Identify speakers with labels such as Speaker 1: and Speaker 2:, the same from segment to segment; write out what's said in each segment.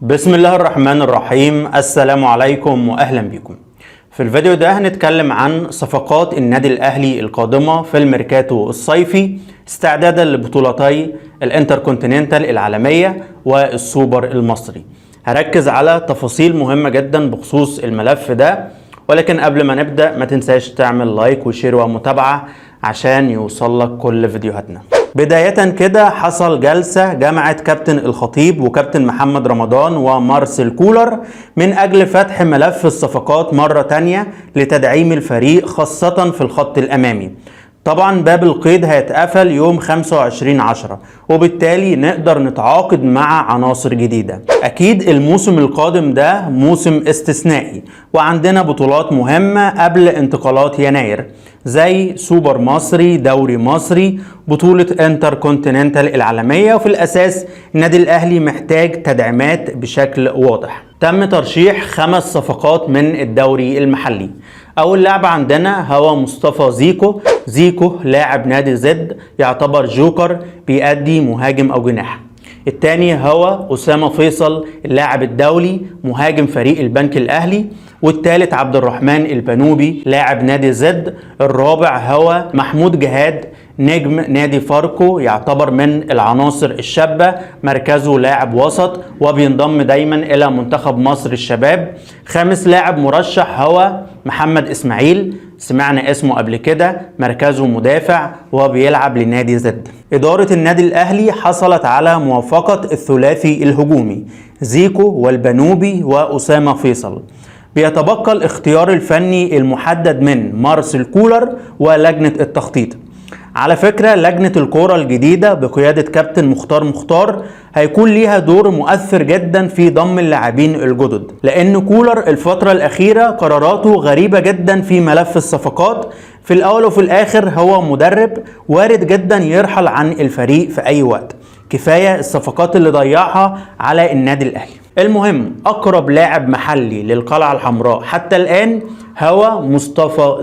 Speaker 1: بسم الله الرحمن الرحيم. السلام عليكم واهلا بكم. في الفيديو ده هنتكلم عن صفقات النادي الاهلي القادمة في الميركاتو الصيفي استعدادا لبطولتي الانتركونتيننتال العالمية والسوبر المصري. هركز على تفاصيل مهمة جدا بخصوص الملف ده، ولكن قبل ما نبدأ ما تنساش تعمل لايك وشير ومتابعة عشان يوصل لك كل فيديوهاتنا. بداية كده حصل جلسة جمعت كابتن الخطيب وكابتن محمد رمضان ومارسيل كولر من أجل فتح ملف الصفقات مرة تانية لتدعيم الفريق خاصة في الخط الأمامي. طبعا باب القيد هيتقفل يوم 25/10 وبالتالي نقدر نتعاقد مع عناصر جديدة. أكيد الموسم القادم ده موسم استثنائي وعندنا بطولات مهمة قبل انتقالات يناير زي سوبر مصري، دوري مصري، بطولة انتركونتيننتال العالمية، وفي الأساس النادي الأهلي محتاج تدعيمات بشكل واضح. تم ترشيح 5 صفقات من الدوري المحلي. أول لاعب عندنا هو مصطفى زيكو لاعب نادي زد، يعتبر جوكر بيأدي مهاجم أو جناح. الثاني هو أسامة فيصل اللاعب الدولي مهاجم فريق البنك الأهلي. والثالث عبد الرحمن البنوبي لاعب نادي زد. الرابع هو محمود جهاد نجم نادي فاركو، يعتبر من العناصر الشابة، مركزه لاعب وسط وبينضم دايما إلى منتخب مصر الشباب. خامس لاعب مرشح هو محمد إسماعيل، سمعنا اسمه قبل كده، مركزه مدافع وبيلعب لنادي زد. إدارة النادي الأهلي حصلت على موافقة الثلاثي الهجومي زيكو والبنوبي وأسامة فيصل. بيتبقى الاختيار الفني المحدد من مارسيل كولر ولجنة التخطيط. على فكرة لجنة الكورة الجديدة بقيادة كابتن مختار هيكون ليها دور مؤثر جدا في ضم اللاعبين الجدد، لأن كولر الفترة الأخيرة قراراته غريبة جدا في ملف الصفقات. في الأول وفي الآخر هو مدرب وارد جدا يرحل عن الفريق في أي وقت، كفاية الصفقات اللي ضيعها على النادي الأهلي. المهم أقرب لاعب محلي للقلعة الحمراء حتى الآن هو مصطفى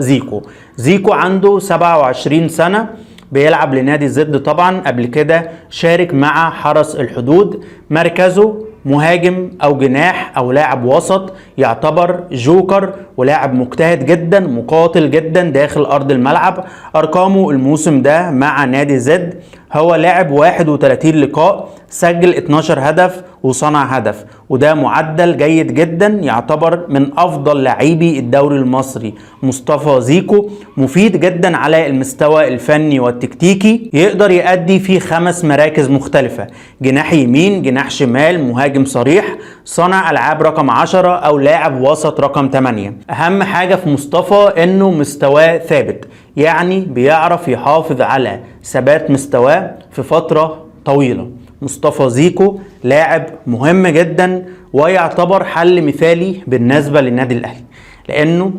Speaker 1: زيكو عنده 27 سنة، بيلعب لنادي زد. طبعا قبل كده شارك مع حرس الحدود، مركزه مهاجم او جناح او لاعب وسط، يعتبر جوكر ولاعب مجتهد جدا مقاتل جدا داخل ارض الملعب. ارقامه الموسم ده مع نادي زد هو لاعب 31 لقاء، سجل 12 هدف وصنع هدف، وده معدل جيد جدا، يعتبر من افضل لاعبي الدوري المصري. مصطفى زيكو مفيد جدا على المستوى الفني والتكتيكي، يقدر يأدي في 5 مراكز مختلفة، جناح يمين، جناح شمال، مهاجم صريح، صانع العاب رقم 10 او لاعب وسط رقم 8. اهم حاجة في مصطفى انه مستواه ثابت، يعني بيعرف يحافظ على ثبات مستواه في فترة طويلة. مصطفى زيكو لاعب مهم جدا ويعتبر حل مثالي بالنسبة للنادي الأهلي، لأنه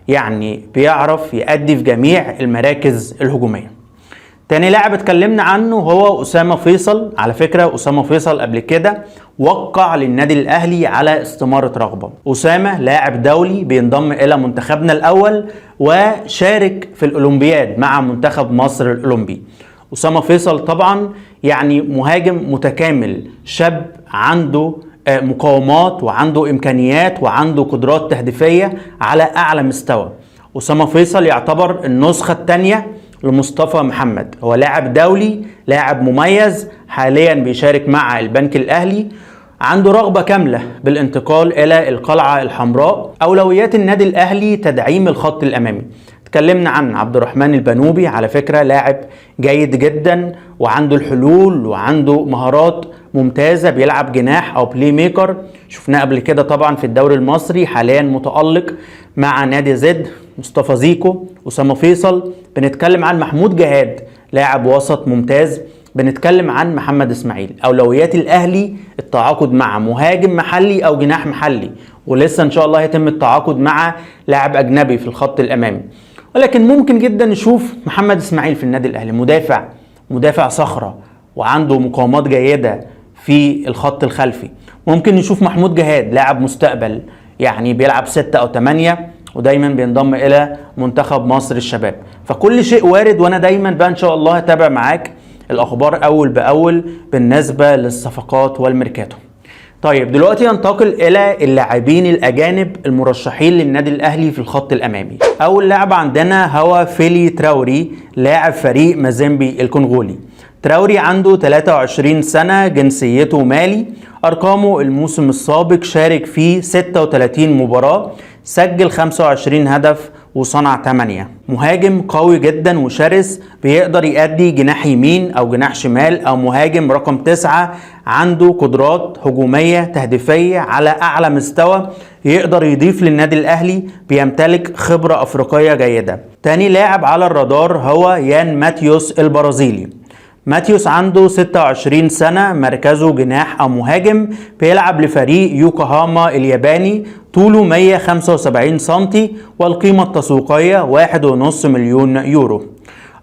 Speaker 1: يعني بيعرف يأدي في جميع المراكز الهجومية. تاني لاعب اتكلمنا عنه هو أسامة فيصل. على فكرة أسامة فيصل قبل كده وقع للنادي الأهلي على استمارة رغبة. أسامة لاعب دولي بينضم إلى منتخبنا الأول وشارك في الأولمبياد مع منتخب مصر الأولمبي. أسامة فيصل طبعا يعني مهاجم متكامل، شاب عنده مقاومات وعنده إمكانيات وعنده قدرات تهديفية على أعلى مستوى. أسامة فيصل يعتبر النسخة الثانية لمصطفى محمد، هو لاعب دولي، لاعب مميز، حاليا بيشارك مع البنك الأهلي، عنده رغبة كاملة بالانتقال إلى القلعة الحمراء. أولويات النادي الأهلي تدعيم الخط الأمامي. اتكلمنا عن عبد الرحمن البنوبي، على فكرة لاعب جيد جدا وعنده الحلول وعنده مهارات ممتازة، بيلعب جناح او بلاي ميكر، شفناه قبل كده طبعا في الدوري المصري، حاليا متألق مع نادي زد. مصطفى زيكو، أسامة فيصل، بنتكلم عن محمود جهاد لاعب وسط ممتاز، بنتكلم عن محمد إسماعيل. أولويات الأهلي التعاقد مع مهاجم محلي أو جناح محلي، ولسه إن شاء الله يتم التعاقد مع لاعب أجنبي في الخط الأمامي. ولكن ممكن جدا نشوف محمد إسماعيل في النادي الأهلي، مدافع صخرة وعنده مقاومات جيدة في الخط الخلفي. ممكن نشوف محمود جهاد لاعب مستقبل، يعني بيلعب 6 أو 8 ودايما بينضم إلى منتخب مصر الشباب. فكل شيء وارد، وأنا دايما بقى إن شاء الله هتابع معاك الأخبار أول بأول بالنسبة للصفقات والميركاتو. طيب دلوقتي ننتقل الى اللاعبين الاجانب المرشحين للنادي الاهلي في الخط الامامي. اول لاعب عندنا هو فيلي تراوري، لاعب فريق مازيمبي الكونغولي. تراوري عنده 23 سنة، جنسيته مالي. ارقامه الموسم السابق شارك فيه 36 مباراة، سجل 25 هدف وصنع 8. مهاجم قوي جدا وشرس، بيقدر يأدي جناح يمين او جناح شمال او مهاجم رقم 9. عنده قدرات هجومية تهديفية على اعلى مستوى، يقدر يضيف للنادي الاهلي، بيمتلك خبرة افريقية جيدة. تاني لاعب على الرادار هو يان ماتيوس البرازيلي. ماتيوس عنده 26 سنة، مركزه جناح أو مهاجم، بيلعب لفريق يوكوهاما الياباني. طوله 175 سنتي، والقيمة التسويقية 1.5 مليون يورو.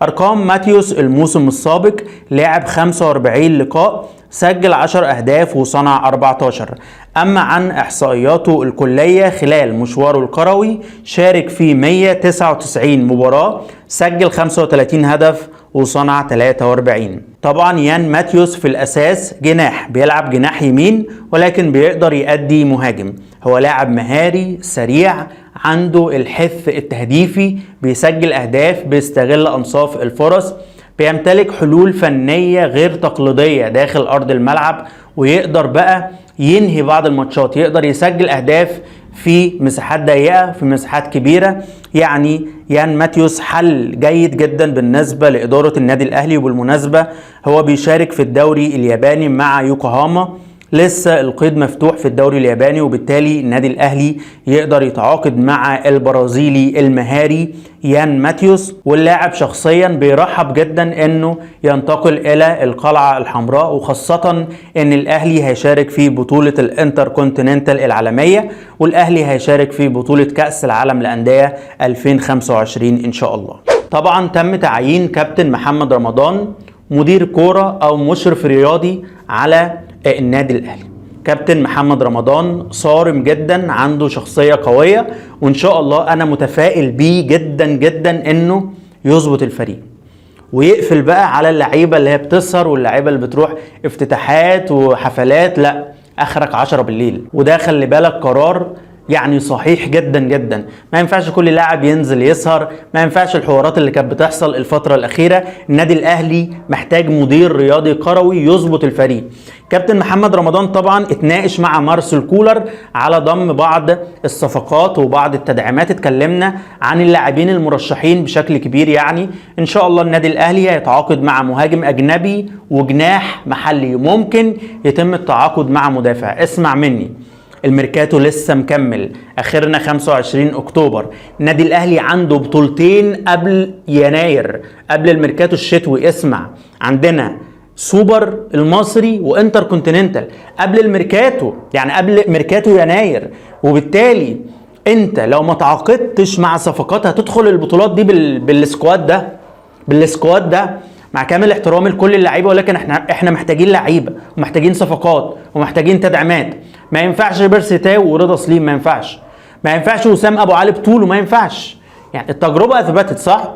Speaker 1: أرقام ماتيوس الموسم السابق: لعب 45 لقاء، سجل 10 أهداف وصنع 14. أما عن إحصائياته الكلية خلال مشواره الكروي، شارك في 199 مباراة، سجل 35 هدف وصنع 43. طبعا يان ماتيوس في الأساس جناح، بيلعب جناح يمين ولكن بيقدر يأدي مهاجم. هو لاعب مهاري سريع، عنده الحث التهديفي، بيسجل أهداف، بيستغل أنصاف الفرص، بيمتلك حلول فنية غير تقليدية داخل أرض الملعب، ويقدر بقى ينهي بعض الماتشات، يقدر يسجل أهداف في مساحات ضيقة في مساحات كبيرة. يعني يان ماتيوس حل جيد جدا بالنسبة لإدارة النادي الأهلي. وبالمناسبة هو بيشارك في الدوري الياباني مع يوكوهاما، لسه القيد مفتوح في الدوري الياباني، وبالتالي النادي الاهلي يقدر يتعاقد مع البرازيلي المهاري يان ماتيوس. واللاعب شخصيا بيرحب جدا انه ينتقل الى القلعة الحمراء، وخاصة ان الاهلي هيشارك في بطولة الانتركونتيننتال العالمية، والاهلي هيشارك في بطولة كأس العالم للأندية 2025 ان شاء الله. طبعا تم تعيين كابتن محمد رمضان مدير كورة او مشرف رياضي على النادي الاهلي. كابتن محمد رمضان صارم جدا، عنده شخصية قوية، وان شاء الله انا متفائل بيه جدا جدا انه يظبط الفريق ويقفل بقى على اللعيبة اللي هي بتسهر واللعيبة اللي بتروح افتتاحات وحفلات. لا، اخرك 10 بالليل. وده خلي بالك قرار يعني صحيح جدا جدا. ما ينفعش كل لاعب ينزل يسهر، ما ينفعش الحوارات اللي كانت بتحصل الفترة الأخيرة. النادي الأهلي محتاج مدير رياضي كروي يظبط الفريق. كابتن محمد رمضان طبعا اتناقش مع مارسيل كولر على ضم بعض الصفقات وبعض التدعيمات. اتكلمنا عن اللاعبين المرشحين بشكل كبير. يعني ان شاء الله النادي الأهلي هيتعاقد مع مهاجم أجنبي وجناح محلي، ممكن يتم التعاقد مع مدافع. اسمع مني، الميركاتو لسه مكمل، اخرنا 25 اكتوبر. النادي الاهلي عنده بطولتين قبل يناير، قبل الميركاتو الشتوي. اسمع، عندنا سوبر المصري وانتر كونتيننتال قبل الميركاتو، يعني قبل ميركاتو يناير. وبالتالي انت لو ما تعاقدتش مع صفقات هتدخل البطولات دي بالسكواد ده مع كامل احترامي لكل اللعيبه، ولكن احنا محتاجين لعيبه ومحتاجين صفقات ومحتاجين تدعيمات. ما ينفعش بيرسي تاو ورضا سليم، ما ينفعش وسام ابو علي بطوله، ما ينفعش. يعني التجربه اثبتت، صح؟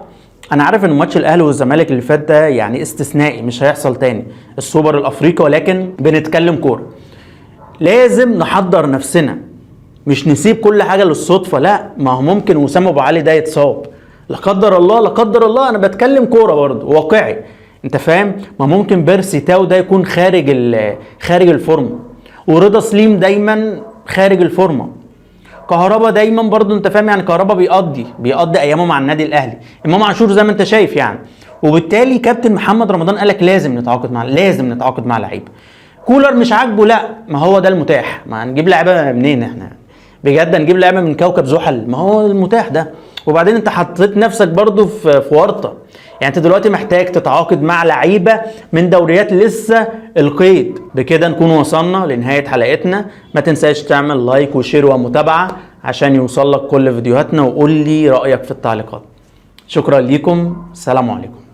Speaker 1: انا عارف ان ماتش الاهلي والزمالك اللي فات ده يعني استثنائي، مش هيحصل تاني السوبر الافريقي، ولكن بنتكلم كوره. لازم نحضر نفسنا، مش نسيب كل حاجه للصدفه. لا، ما هو ممكن وسام ابو علي ده يتصاب، لا قدر الله لا قدر الله. انا بتكلم كوره برضه واقعي، انت فاهم؟ ما ممكن بيرسي تاو ده يكون خارج الفورمه، ورضا سليم دايما خارج الفورمه، كهربا دايما برضه، انت فاهم؟ يعني كهربا بيقضي ايامه مع النادي الاهلي، امام عاشور زي ما انت شايف يعني. وبالتالي كابتن محمد رمضان قالك لازم نتعاقد مع لعيبه. كولر مش عاجبه، لا، ما هو ده المتاح. ما هنجيب لعيبه منين احنا؟ بجد هنجيب لعيبه من كوكب زحل؟ ما هو المتاح ده. وبعدين انت حطيت نفسك برضو في ورطه. يعني انت دلوقتي محتاج تتعاقد مع لعيبه من دوريات لسه القيد. بكده نكون وصلنا لنهايه حلقتنا. ما تنساش تعمل لايك وشير ومتابعه عشان يوصل لك كل فيديوهاتنا، وقول لي رايك في التعليقات. شكرا ليكم، سلام عليكم.